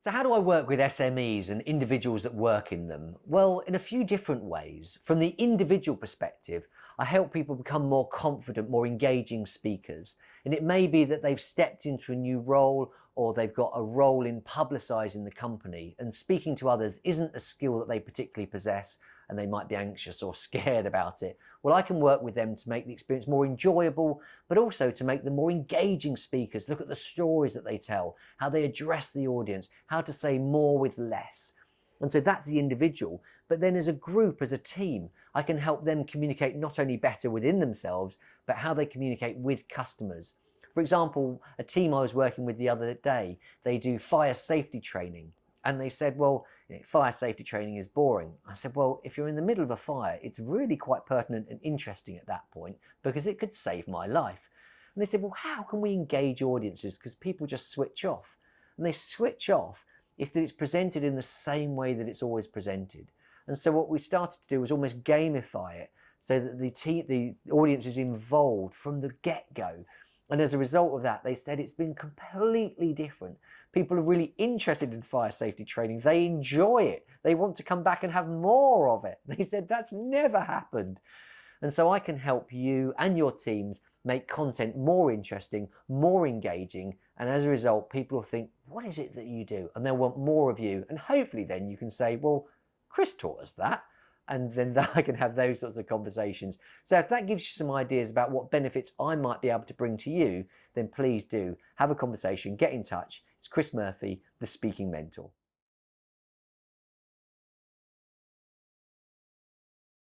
So how do I work with SMEs and individuals that work in them? Well, in a few different ways. From the individual perspective, I help people become more confident, more engaging speakers. And it may be that they've stepped into a new role or they've got a role in publicising the company, and speaking to others isn't a skill that they particularly possess and they might be anxious or scared about it. Well, I can work with them to make the experience more enjoyable, but also to make them more engaging speakers. Look at the stories that they tell, how they address the audience, how to say more with less. And so that's the individual. But then as a group, as a team, I can help them communicate not only better within themselves, but how they communicate with customers. For example, a team I was working with the other day, they do fire safety training. And they said, well, fire safety training is boring. I said, well, if you're in the middle of a fire, it's really quite pertinent and interesting at that point because it could save my life. And they said, well, how can we engage audiences? Because people just switch off. And they switch off if it's presented in the same way that it's always presented. And so what we started to do was almost gamify it so that the audience is involved from the get-go. And as a result of that, they said it's been completely different. People are really interested in fire safety training. They enjoy it. They want to come back and have more of it. They said that's never happened. And so I can help you and your teams make content more interesting, more engaging. And as a result, people will think, what is it that you do? And they'll want more of you. And hopefully then you can say, well, Chris taught us that. And then I can have those sorts of conversations. So if that gives you some ideas about what benefits I might be able to bring to you, then please do have a conversation, get in touch. It's Chris Murphy, the Speaking Mentor.